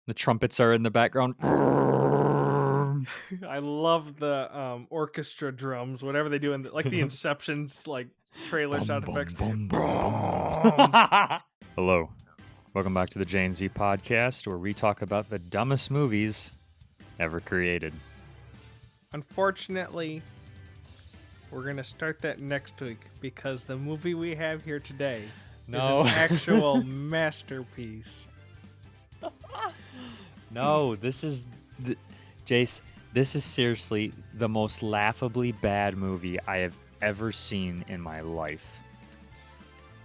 The trumpets are in the background. I love the orchestra drums, whatever they do in like the Inception's like trailer Bum, sound bum, effects. bum, bum, bum, Boom. bum. Hello. Welcome back to the J&Z podcast, where we talk about the dumbest movies ever created. Unfortunately, we're gonna start that next week because the movie we have here today is an actual masterpiece. No, Jace, this is seriously the most laughably bad movie I have ever seen in my life.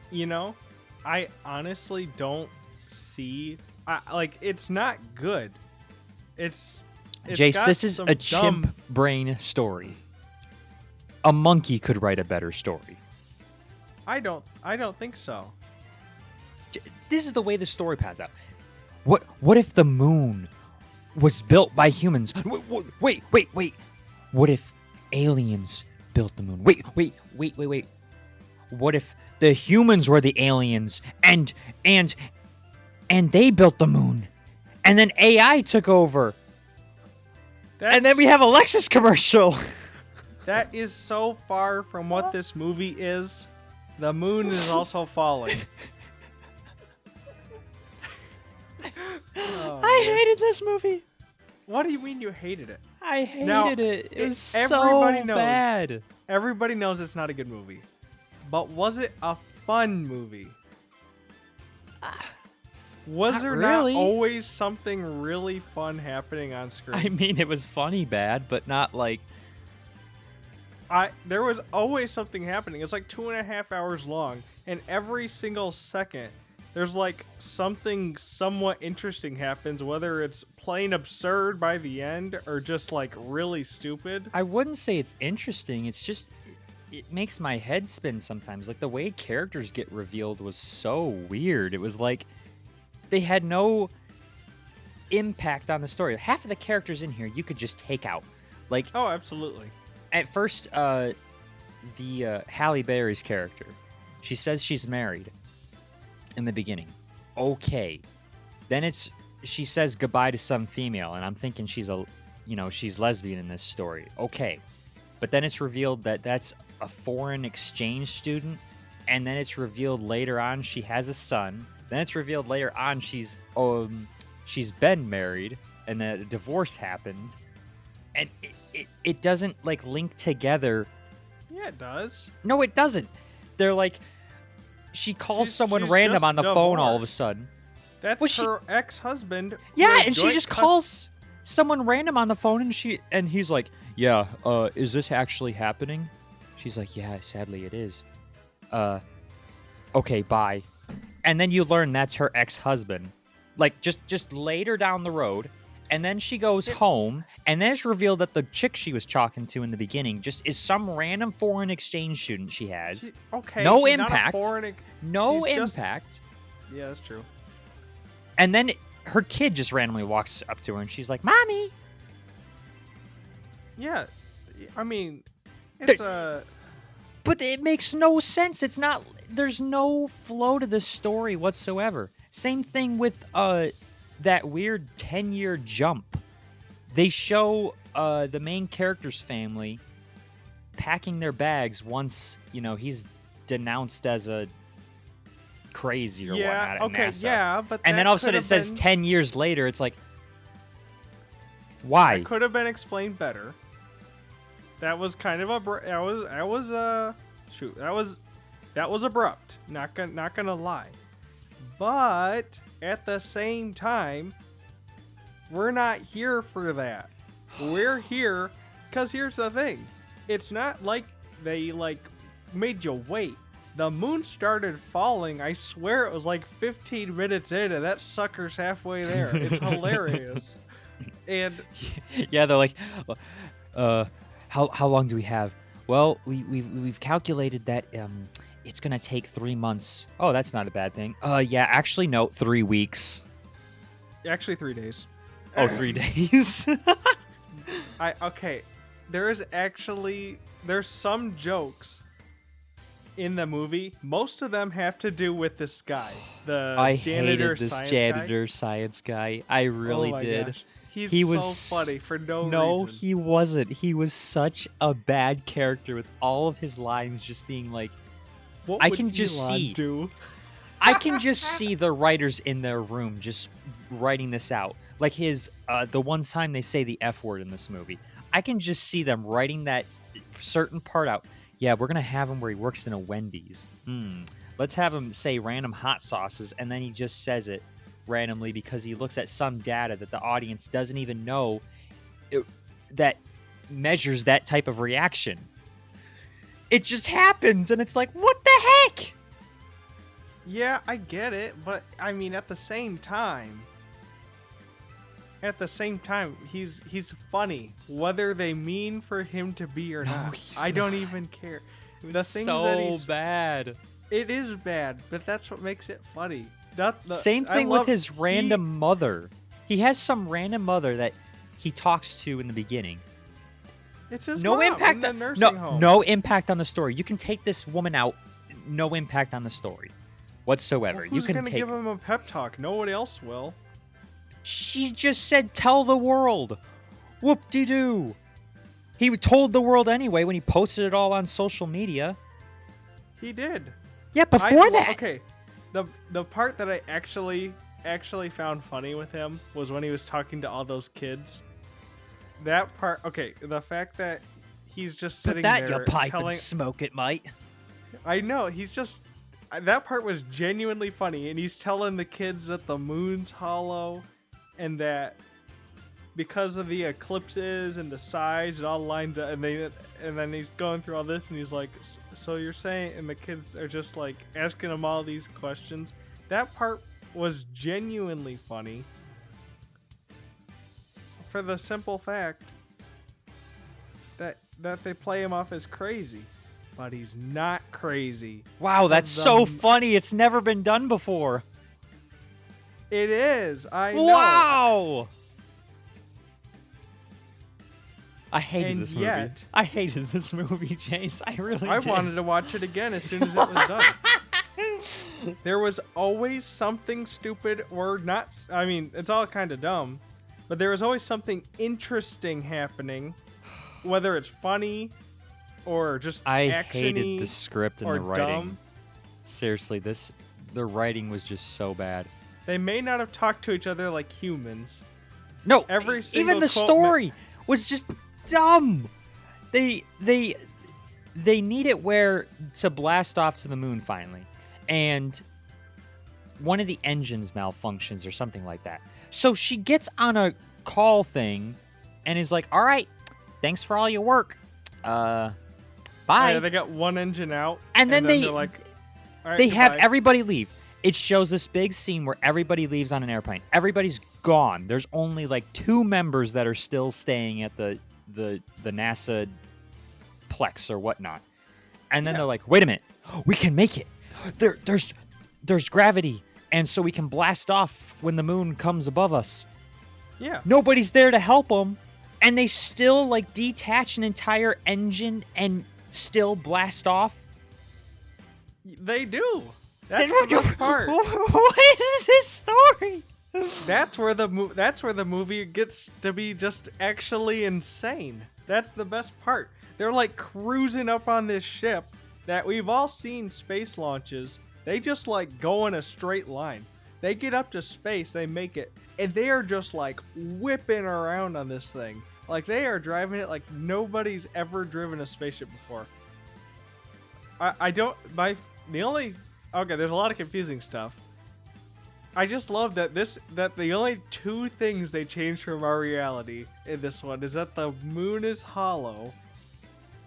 You know, I honestly don't see like it's not good. It's Jace, got this is some a dumb. chimp brain story. A monkey could write a better story. I don't think so. This is the way the story pans out. What if the moon was built by humans? Wait. What if aliens built the moon? Wait. What if the humans were the aliens and they built the moon? And then AI took over. And then we have a Lexus commercial. That is so far from what this movie is. The moon is also falling. I hated this movie. What do you mean you hated it? I hated it. It was everybody so knows, bad. Everybody knows it's not a good movie. But was it a fun movie? Was there really. not always something really fun happening on screen? I mean, it was funny bad, but not like... There was always something happening. It's like 2.5 hours long, and every single second there's like something somewhat interesting happens, whether it's plain absurd by the end or just like really stupid. I wouldn't say it's interesting. It's just it makes my head spin sometimes. Like the way characters get revealed was so weird. It was like they had no impact on the story. Half of the characters in here you could just take out. Like, oh, absolutely. At first, the Halle Berry's character, she says she's married in the beginning. Okay. Then she says goodbye to some female, and I'm thinking she's lesbian in this story. Okay. But then it's revealed that that's a foreign exchange student, and then it's revealed later on she has a son. Then it's revealed later on she's been married, and that a divorce happened. And it doesn't like link together. Yeah, it does. No, it doesn't. They're like, she calls someone random on the phone all of a sudden. That's her ex-husband. Yeah, and she just calls someone random on the phone, and he's like, yeah, is this actually happening? She's like, yeah, sadly it is. Okay, bye. And then you learn that's her ex-husband. Like, just later down the road. And then she goes home, and then it's revealed that the chick she was talking to in the beginning just is some random foreign exchange student she has. No impact. No impact. Yeah, that's true. And then her kid just randomly walks up to her, and she's like, "Mommy." Yeah, I mean, it's But it makes no sense. It's not. There's no flow to the story whatsoever. Same thing with that weird 10-year jump. They show the main character's family packing their bags once, he's denounced as a crazy or whatnot at NASA. Yeah, but and then all of a sudden it says 10 years later. It's like, why? It could have been explained better. That was kind of that was abrupt. Not gonna lie. But at the same time, we're not here for that. We're here because here's the thing. It's not like they made you wait. The moon started falling. I swear it was like 15 minutes in, and that sucker's halfway there. It's hilarious. And yeah, they're like, how long do we have? Well, we've calculated that it's gonna take 3 months. Oh, that's not a bad thing. Yeah, actually, no, 3 weeks. Actually, 3 days. Oh, 3 days. Okay. There's some jokes in the movie, most of them have to do with this guy, the I janitor hated this science janitor science guy. I guy. really Oh my did. gosh. He's He so was funny for no No, reason. he wasn't. He was such a bad character with all of his lines just being like, What I would can just Elon see. do? I can just see the writers in their room just writing this out. Like the one time they say the F word in this movie. I can just see them writing that certain part out. Yeah, we're going to have him where he works in a Wendy's. Let's have him say random hot sauces, and then he just says it randomly because he looks at some data that the audience doesn't even know that measures that type of reaction. It just happens, and it's like, what the heck? Yeah, I get it, but I mean, at the same time, he's funny, whether they mean for him to be or not. I don't even care. The things so that he's bad. It is bad, but that's what makes it funny. Same thing with his random mother. He has some random mother that he talks to in the beginning. It's his No mom impact. in the nursing home. No impact on the story. You can take this woman out. No impact on the story whatsoever. Well, You who's can gonna take. give him a pep talk? Nobody else will. She just said, "Tell the world." Whoop-de-doo. He told the world anyway when he posted it all on social media. He did. Yeah, before that. Okay, the part that I actually found funny with him was when he was talking to all those kids. That part, okay, the fact that he's just sitting Put that there in your pipe telling, and smoke it, mate. I know, he's just, that part was genuinely funny, and he's telling the kids that the moon's hollow, and that because of the eclipses and the size, it all lines up, and then he's going through all this, and he's like, so you're saying, and the kids are just like asking him all these questions. That part was genuinely funny, for the simple fact that they play him off as crazy, but he's not crazy. Wow, that's so funny. It's never been done before. It is. I know. Wow. I hated this movie. Yet, I hated this movie, Jace. I really did. I wanted to watch it again as soon as it was done. There was always something stupid or not. I mean, it's all kind of dumb, but there was always something interesting happening, whether it's funny or just I actiony hated the script and or the writing. dumb. Seriously, the writing was just so bad. They may not have talked to each other like humans. No, Every single even the quote story was just dumb. They need it where to blast off to the moon finally, and one of the engines malfunctions or something like that. So she gets on a call thing and is like, "All right, thanks for all your work. Bye." Yeah, they got one engine out, And then they're like, all right, they have goodbye. everybody leave. It shows this big scene where everybody leaves on an airplane. Everybody's gone. There's only like 2 members that are still staying at the NASA plex or whatnot. And then they're like, wait a minute, we can make it. There's gravity, and so we can blast off when the moon comes above us. Yeah. Nobody's there to help them, and they still like detach an entire engine and still blast off. They do. That's the best part. What is this story? That's where the movie gets to be just actually insane. That's the best part. They're like cruising up on this ship that we've all seen space launches. They just like go in a straight line. They get up to space, they make it, and they are just like whipping around on this thing. Like they are driving it like nobody's ever driven a spaceship before. Okay, there's a lot of confusing stuff. I just love that the only 2 things they changed from our reality in this one is that the moon is hollow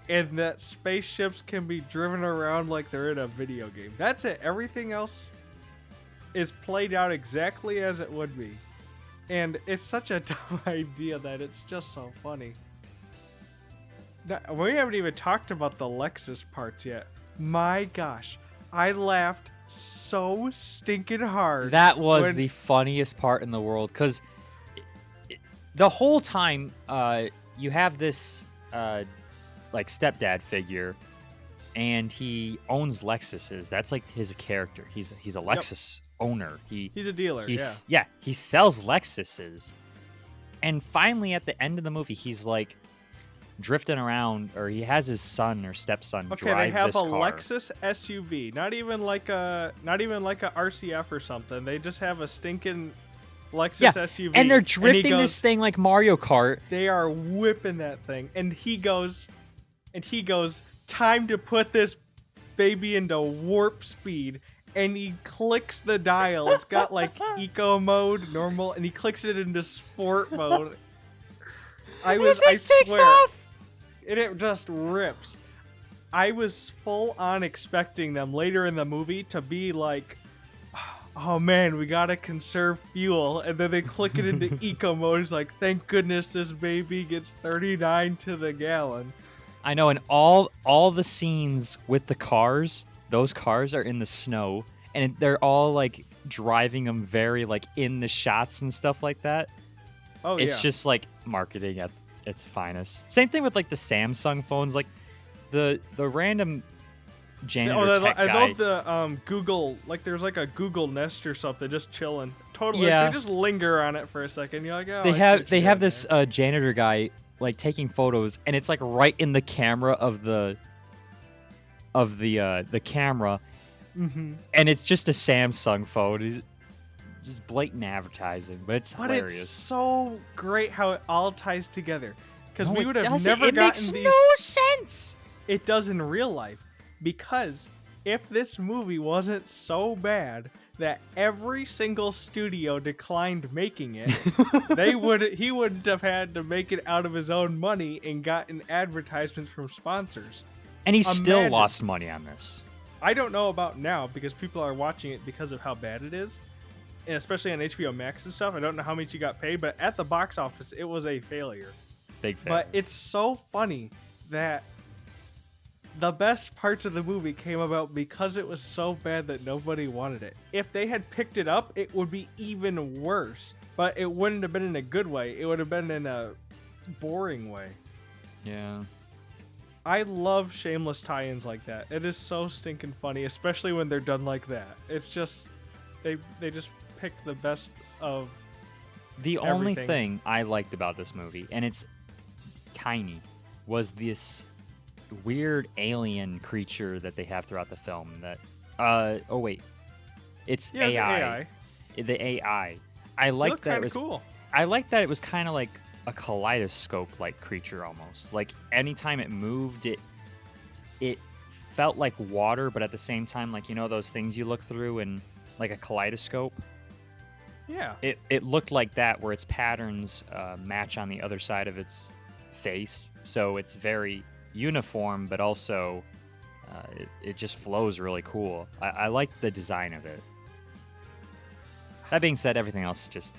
and that spaceships can be driven around like they're in a video game. That's it. Everything else is played out exactly as it would be. And it's such a dumb idea that it's just so funny. Now, we haven't even talked about the Lexus parts yet. My gosh, I laughed so stinking hard. That was the funniest part in the world, because the whole time you have this like stepdad figure and he owns Lexuses. That's like his character. He's a Lexus owner. He's a dealer. He sells Lexuses. And finally, at the end of the movie, he's like drifting around, or he has his son or stepson drive this car. Okay, they have a Lexus SUV, not even like a RCF or something. They just have a stinking Lexus SUV, and they're drifting this thing like Mario Kart. They are whipping that thing, and he goes, time to put this baby into warp speed. And he clicks the dial. It's got like eco mode, normal, and he clicks it into sport mode. I swear, and it just rips. I was full on expecting them later in the movie to be like, oh man, we gotta conserve fuel, and then they click it into eco mode. It's like, thank goodness this baby gets 39 to the gallon. I know, and all the scenes with the cars. Those cars are in the snow, and they're all like driving them very like in the shots and stuff like that. Oh, it's just like marketing at its finest. Same thing with like the Samsung phones, like the random janitor tech guy. I love the Google, like there's like a Google Nest or something just chilling. Totally, yeah. They just linger on it for a second. You're like, oh. They have this janitor guy like taking photos, and it's like right in the camera of the camera, and it's just a Samsung phone. It's just blatant advertising, but it's hilarious. But it's so great how it all ties together, because we would have never never gotten gotten these. No sense. It does in real life, because if this movie wasn't so bad that every single studio declined making it, he wouldn't have had to make it out of his own money and gotten advertisements from sponsors. And he still lost money on this. I don't know about now, because people are watching it because of how bad it is. And especially on HBO Max and stuff. I don't know how much you got paid, but at the box office, it was a failure. Big failure. But it's so funny that the best parts of the movie came about because it was so bad that nobody wanted it. If they had picked it up, it would be even worse. But it wouldn't have been in a good way. It would have been in a boring way. Yeah. I love shameless tie-ins like that. It is so stinking funny, especially when they're done like that. It's just they just pick the best of the everything. Only thing I liked about this movie, and it's tiny, was this weird alien creature that they have throughout the film. That it's AI. The AI. I liked that it was cool. I liked that it was kind of like a kaleidoscope-like creature almost. Like anytime it moved, it felt like water, but at the same time, like, you know those things you look through in like a kaleidoscope? Yeah. It looked like that, where its patterns match on the other side of its face, so it's very uniform, but also it just flows really cool. I like the design of it. That being said, everything else just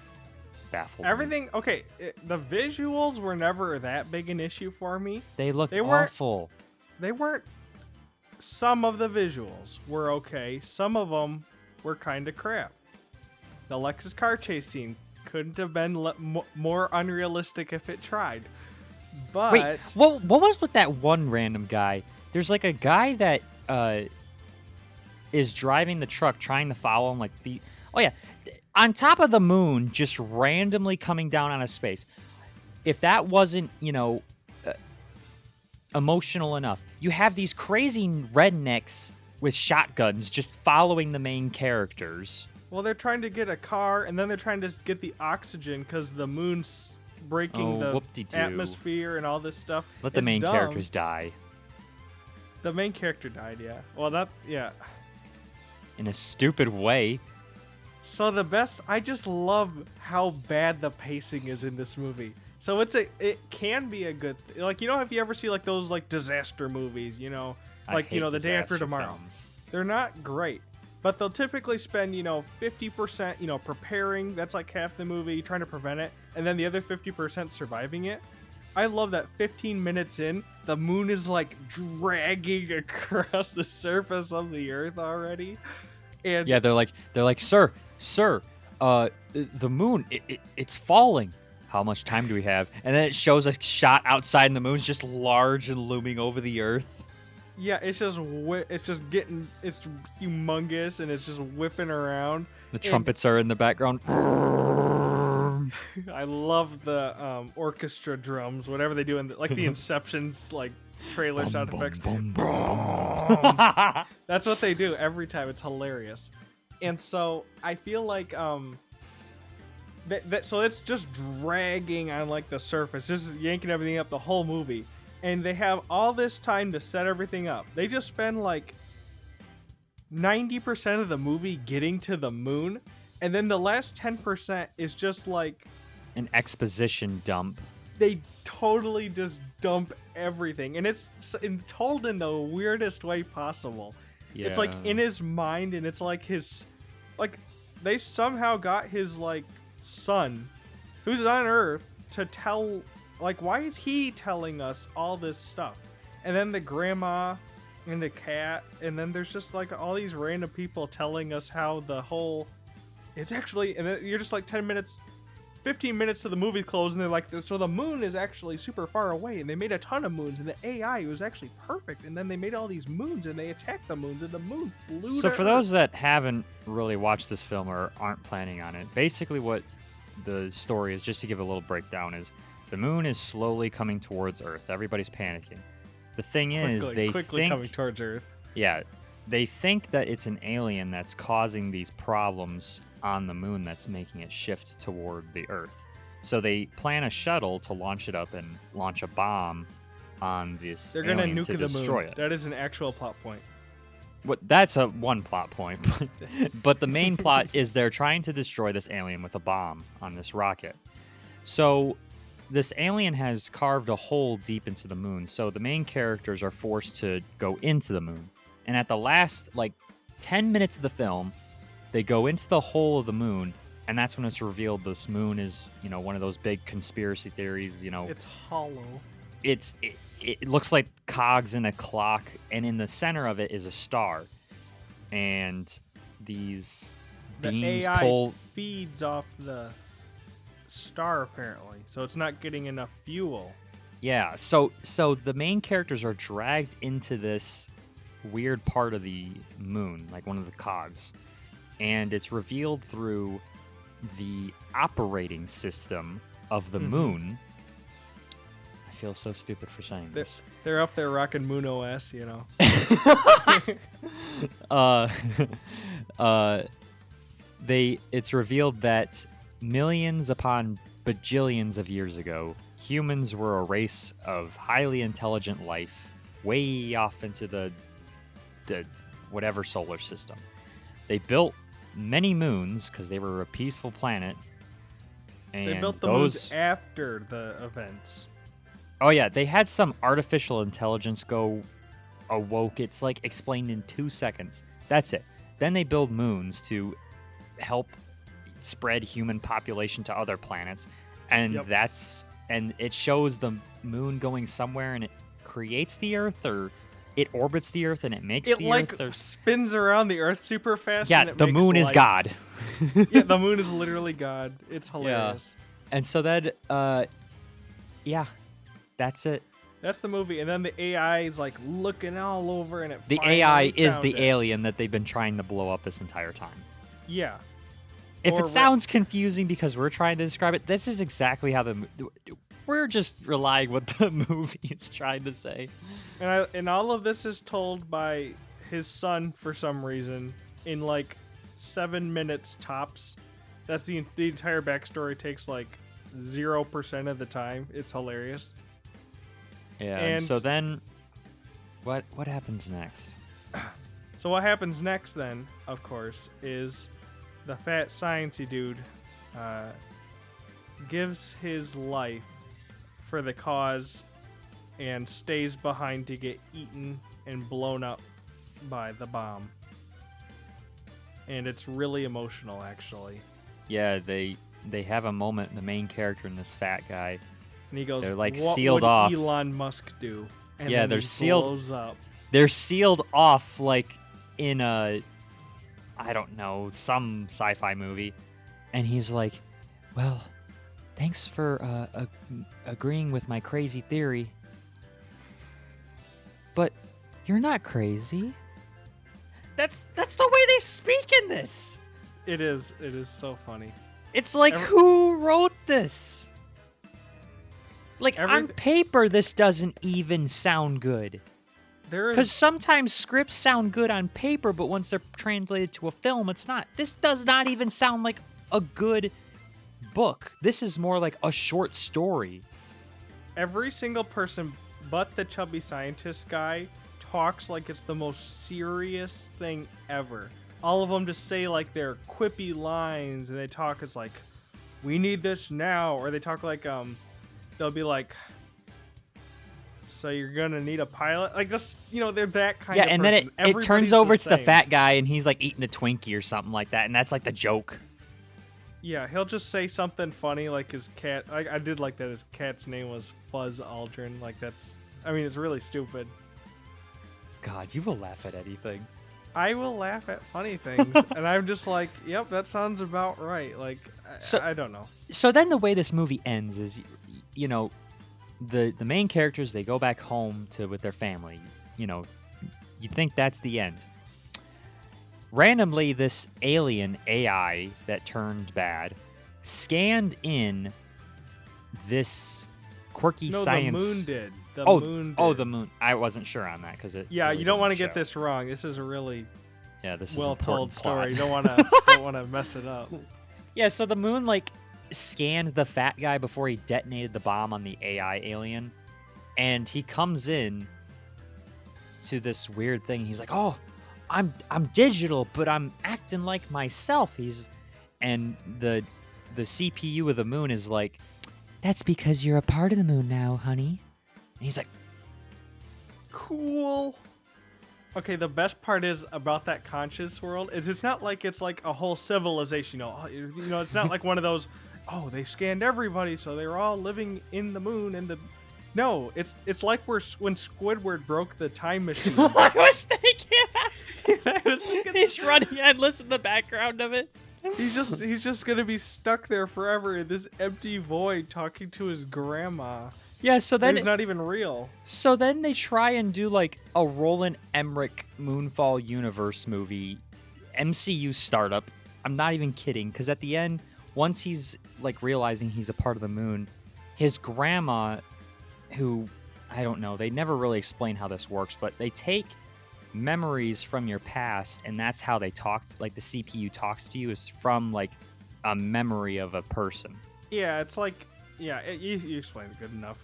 baffled me. Okay, the visuals were never that big an issue for me. They looked awful. They weren't. Some of the visuals were okay. Some of them were kind of crap. The Lexus car chase scene couldn't have been more unrealistic if it tried. But wait, what was with that one random guy? There's like a guy that is driving the truck, trying to follow him. Like on top of the moon, just randomly coming down on a space. If that wasn't, emotional enough, you have these crazy rednecks with shotguns just following the main characters. Well, they're trying to get a car, and then they're trying to get the oxygen because the moon's breaking the atmosphere and all this stuff. Let the main characters die. The main character died, yeah. Well, in a stupid way. So I just love how bad the pacing is in this movie. So it can be a good, like, if you ever see like those like disaster movies, like, The Day After Tomorrow. Films. They're not great, but they'll typically spend, 50%, preparing. That's like half the movie, trying to prevent it. And then the other 50% surviving it. I love that 15 minutes in, the moon is like dragging across the surface of the earth already. And yeah, they're like, sir, the moon, it's falling. How much time do we have? And then it shows a shot outside, and the moon's just large and looming over the earth. Yeah, it's just it's humongous and it's just whipping around. The And trumpets are in the background. I love the orchestra drums, whatever they do in like the Inception's like trailer sound effects. That's what they do every time. It's hilarious. And so I feel like so it's just dragging on like the surface, just yanking everything up the whole movie. And they have all this time to set everything up. They just spend like 90% of the movie getting to the moon, and then the last 10% is just like An exposition dump. they totally just dump everything, and it's told in the weirdest way possible. Yeah. It's like in his mind, and it's like they somehow got his like son, who's on Earth, to tell, like, why is he telling us all this stuff? And then the grandma and the cat, and then there's just like all these random people telling us how the whole, it's actually, and then you're just like 15 minutes to the movie close, and they're like, so the moon is actually super far away, and they made a ton of moons, and the AI was actually perfect, and then they made all these moons, and they attacked the moons, and the moon flew So to for Earth. those that haven't really watched this film or aren't planning on it, basically what the story is, just to give a little breakdown, is the moon is slowly coming towards Earth. Everybody's panicking. The thing is, they quickly think, coming towards Earth. yeah, they think that it's an alien that's causing these problems on the moon that's making it shift toward the Earth. So they plan a shuttle to launch it up and launch a bomb on this They're gonna alien nuke to the destroy moon. it. That is an actual plot point. That's a one plot point, but the main plot is they're trying to destroy this alien with a bomb on this rocket. So this alien has carved a hole deep into the moon, so the main characters are forced to go into the moon. And at the last, like, 10 minutes of the film, they go into the hole of the moon, and that's when it's revealed this moon is, one of those big conspiracy theories, It's hollow. It looks like cogs in a clock, and in the center of it is a star. And these The beams AI pull. feeds off the star apparently, so it's not getting enough fuel. Yeah, so the main characters are dragged into this weird part of the moon, like one of the cogs. And it's revealed through the operating system of the moon. I feel so stupid for saying this. They're up there rocking Moon OS, It's revealed that millions upon bajillions of years ago, humans were a race of highly intelligent life way off into the whatever solar system. They built many moons because they were a peaceful planet. And they built the moons after the events. Oh yeah, they had some artificial intelligence go awoke. It's like explained in 2 seconds. That's it. Then they build moons to help spread human population to other planets, and and it shows the moon going somewhere, and it creates the Earth, or it orbits the Earth, and it makes the Earth. Or... spins around the Earth super fast. Yeah, and it the makes moon is life. God. Yeah, the moon is literally God. It's hilarious. Yeah. And so that, yeah, that's it. That's the movie, and then the AI is like looking all over, and the AI is the alien that they've been trying to blow up this entire time. Yeah. If it sounds confusing because we're trying to describe it, this is exactly how we're just relying what the movie is trying to say. And all of this is told by his son for some reason in like 7 minutes tops. That's the entire backstory takes like 0% of the time. It's hilarious. Yeah. And so then, what happens next? So what happens next then, of course, is the fat sciencey dude gives his life for the cause and stays behind to get eaten and blown up by the bomb. And it's really emotional, actually. Yeah, they have a moment, the main character and this fat guy. And he goes, they're like what sealed would off. Elon Musk do? And yeah, then they're he sealed. blows up. They're sealed off like in a, I don't know, some sci-fi movie. And he's like, well, thanks for agreeing with my crazy theory. But You're not crazy. That's the way they speak in this. It is so funny. It's like, who wrote this? Like, on paper, this doesn't even sound good. Because sometimes scripts sound good on paper, but once they're translated to a film, it's not. This does not even sound like a good book. This is more like a short story. Every single person but the chubby scientist guy talks like it's the most serious thing ever. All of them just say like their quippy lines, and they talk as like, we need this now, or they talk like they'll be like, so you're gonna need a pilot, like, just, you know, they're that kind of person. Yeah, and then it turns over to the fat guy, and he's like eating a Twinkie or something like that, and that's like the joke. Yeah, he'll just say something funny like his cat. I did like that his cat's name was Fuzz Aldrin. Like, that's, I mean, it's really stupid. God, you will laugh at anything. I will laugh at funny things, and I'm just like, yep, that sounds about right. Like, I don't know. So then the way this movie ends is, you know, the main characters, they go back home with their family. You know, you think that's the end. Randomly, this alien AI that turned bad scanned in this quirky science. No, the moon did. The moon did. Oh, the moon. I wasn't sure on that because it. Yeah, really you don't want to get this wrong. This is a really this well-told story. You don't want to mess it up. Yeah, so the moon scanned the fat guy before he detonated the bomb on the AI alien, and he comes in to this weird thing. He's like, "Oh, I'm digital, but I'm acting like myself." And the CPU of the moon is like, "That's because you're a part of the moon now, honey." And he's like, "Cool." Okay, the best part is about that conscious world is it's not like it's like a whole civilization. You know, it's not like one of those, oh, they scanned everybody, so they were all living in the moon and the. No, it's like when Squidward broke the time machine. I was thinking. He's running and listen to the background of it. He's just gonna be stuck there forever in this empty void, talking to his grandma. Yeah, so then it's not even real. So then they try and do like a Roland Emmerich Moonfall universe movie, MCU startup. I'm not even kidding, because at the end, once he's like realizing he's a part of the moon, his grandma, who, I don't know, they never really explain how this works, but they take memories from your past, and that's how they talk. Like the CPU talks to you is from like a memory of a person. Yeah, it's like, yeah, you explained it good enough.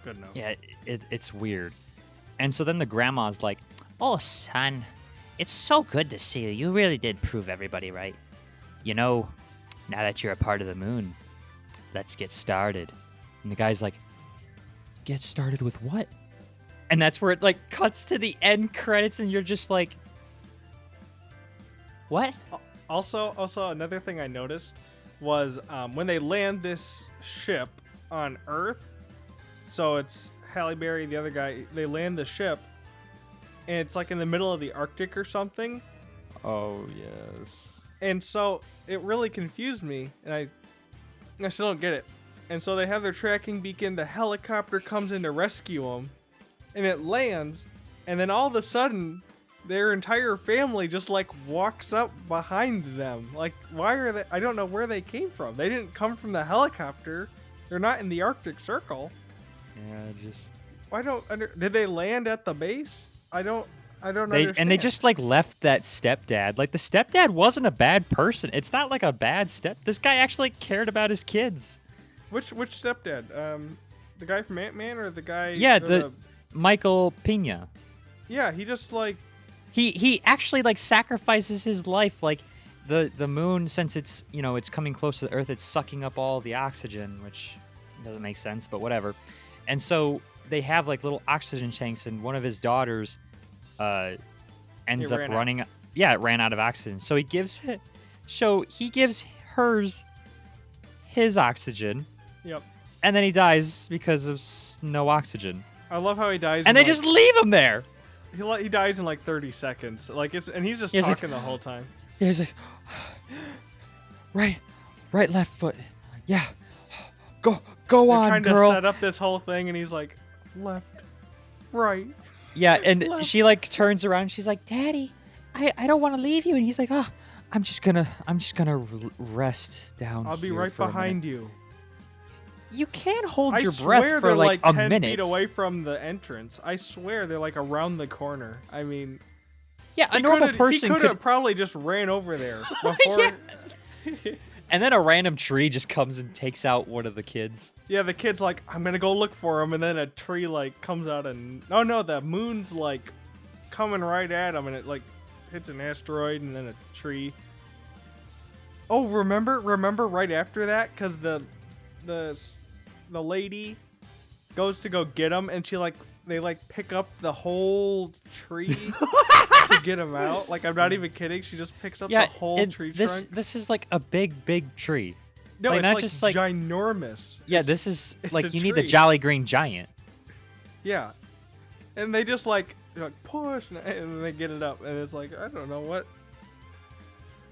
Good enough. Yeah, it's weird. And so then the grandma's like, "Oh, son, it's so good to see you. You really did prove everybody right. You know, now that you're a part of the moon, let's get started." And the guy's like, "Get started with what?" And that's where it like cuts to the end credits, and you're just like, "What?" Also, another thing I noticed was when they land this ship on Earth. So it's Halle Berry, the other guy. They land the ship, and it's like in the middle of the Arctic or something. Oh yes. And so it really confused me, and I still don't get it. And so they have their tracking beacon. The helicopter comes in to rescue them, and it lands. And then all of a sudden, their entire family just like walks up behind them. Like, why are they? I don't know where they came from. They didn't come from the helicopter. They're not in the Arctic Circle. Yeah, just. Why did they land at the base? I don't understand. And they just like left that stepdad. Like the stepdad wasn't a bad person. It's not like a bad This guy actually cared about his kids. Which stepdad? The guy from Ant-Man or the guy? Yeah, the Michael Pena. Yeah, he just like. He actually like sacrifices his life. Like the moon, since it's it's coming close to the Earth, it's sucking up all the oxygen, which doesn't make sense, but whatever. And so they have like little oxygen tanks, and one of his daughters ends up running. Yeah, it ran out of oxygen. So he gives hers his oxygen. Yep. And then he dies because of no oxygen. I love how he dies. And they just leave him there. He dies in like 30 seconds. Like and he's just talking the whole time. Yeah, he's like, right, left foot. Yeah. Go They're on, trying girl. to set up this whole thing, and he's like, left, right. Yeah, and Left. she like turns around. She's like, "Daddy, I don't want to leave you." And he's like, "Oh, I'm just gonna rest down. I'll be here right for a minute." behind you. You can't hold I your swear breath they're for like like a 10 minute. feet away from the entrance. I swear they're like around the corner. I mean, Yeah, a normal he person could could. have probably just ran over there before. Yeah. And then a random tree just comes and takes out one of the kids. Yeah, the kid's like, I'm gonna go look for him, and then a tree like comes out and oh no, the moon's like coming right at him, and it like hits an asteroid and then a tree. Oh, remember right after that, because the lady goes to go get him, and they pick up the whole tree to get him out. Like, I'm not even kidding. She just picks up the whole tree trunk. This is like a big tree. No, like, it's not like just like ginormous. Yeah, this is it's like a you need the tree. Jolly Green Giant. Yeah, and they just like push, and then they get it up, and it's like I don't know what.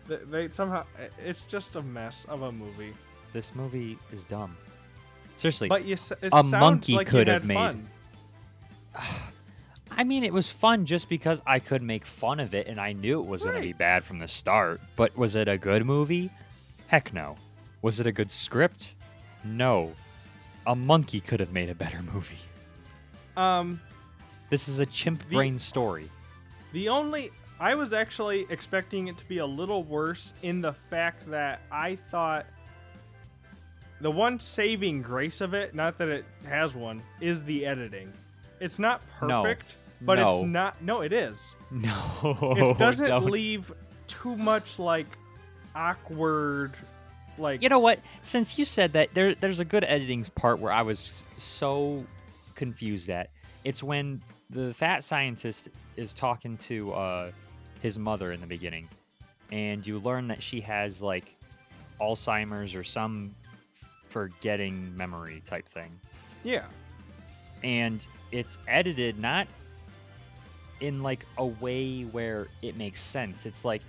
They somehow it's just a mess of a movie. This movie is dumb. Seriously, But it a sounds monkey like could you have had made. fun. I mean, it was fun just because I could make fun of it, and I knew it was going to be Right. bad from the start. But was it a good movie? Heck no. Was it a good script? No. A monkey could have made a better movie. This is a chimp brain story. I was actually expecting it to be a little worse in the fact that I thought the one saving grace of it, not that it has one, is the editing. It's not No. perfect, but No. it's not. No, it is. No. It doesn't don't. leave too much like awkward, like You know what? Since you said that, there's a good editing part where I was so confused at. It's when the fat scientist is talking to his mother in the beginning, and you learn that she has like Alzheimer's or some forgetting memory type thing. yeah. And it's edited not in like a way where it makes sense. It's like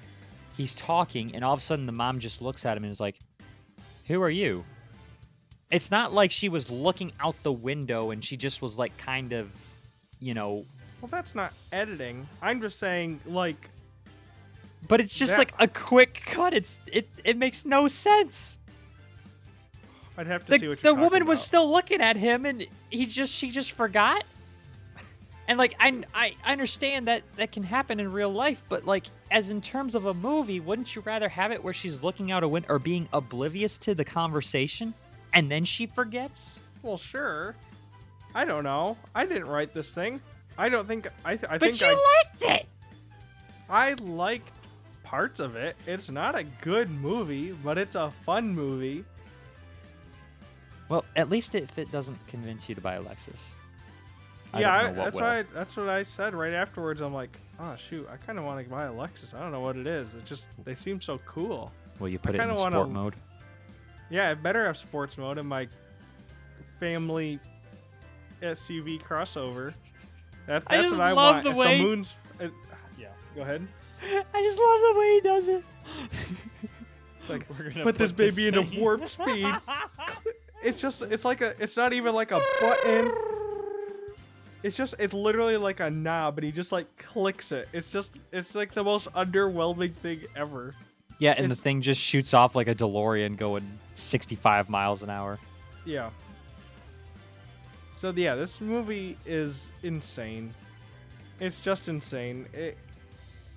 he's talking, and all of a sudden the mom just looks at him and is like, "Who are you?" It's not like she was looking out the window and she just was like kind of, Well, that's not editing. I'm just saying, like, but it's just That- like a quick cut. It makes no sense. I'd have to see The what you're talking woman was about. still looking at him, and she just forgot. And like I understand that can happen in real life, but like as in terms of a movie, wouldn't you rather have it where she's looking out a window or being oblivious to the conversation, and then she forgets? Well, sure. I don't know. I didn't write this thing. I don't think I But think you liked it. I liked parts of it. It's not a good movie, but it's a fun movie. Well, at least if it doesn't convince you to buy a Lexus. That's what I said right afterwards. I'm like, oh shoot, I kind of want to buy a Lexus. I don't know what it is. It just they seem so cool. Will you put it in kinda sport wanna- mode? Yeah, it better have sports mode in my family SUV crossover. That's I just what I love want. the If way- the moon's, yeah, go ahead. I just love the way he does it. It's like We're gonna put this baby into thing- warp speed. It's not even like a button. It's literally like a knob, and he just like clicks it. It's like the most underwhelming thing ever. Yeah, and the It's- thing just shoots off like a DeLorean going 65 miles an hour. Yeah. So yeah, this movie is insane. It's just insane.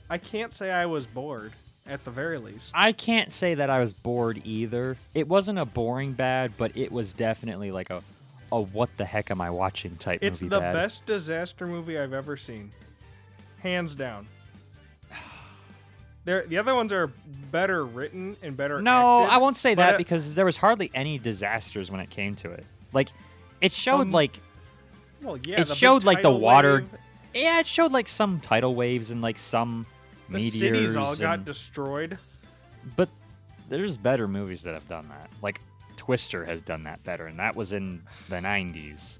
I can't say I was bored at the very least. I can't say that I was bored either. It wasn't a boring bad, but it was definitely like a what the heck am I watching type It's movie the bad. best disaster movie I've ever seen. Hands down. The other ones are better written and better No, acted, I won't say but that because there was hardly any disasters when it came to it. Like, it showed like well, yeah, it the big showed, like, the tidal water wave, yeah, it showed like some tidal waves and like some the meteors. cities all got and- destroyed. But there's better movies that have done that. Like Twister has done that better, and that was in the 90s.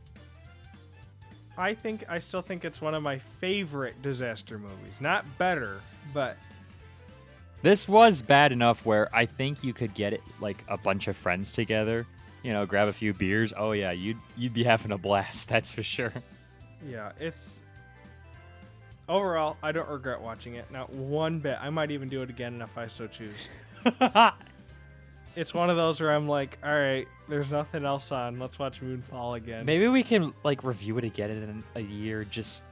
I still think it's one of my favorite disaster movies. Not better, but This was bad enough where I think you could get it like a bunch of friends together, grab a few beers. Oh yeah, you'd be having a blast, that's for sure. yeah, Overall, I don't regret watching it. Not one bit. I might even do it again if I so choose. It's one of those where I'm like, all right, there's nothing else on. Let's watch Moonfall again. Maybe we can like review it again in a year, just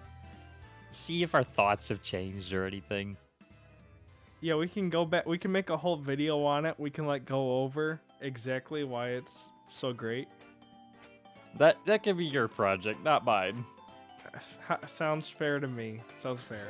see if our thoughts have changed or anything. Yeah, we can go back. We can make a whole video on it. We can like go over exactly why it's so great. That could be your project, not mine. Sounds fair to me. Sounds fair.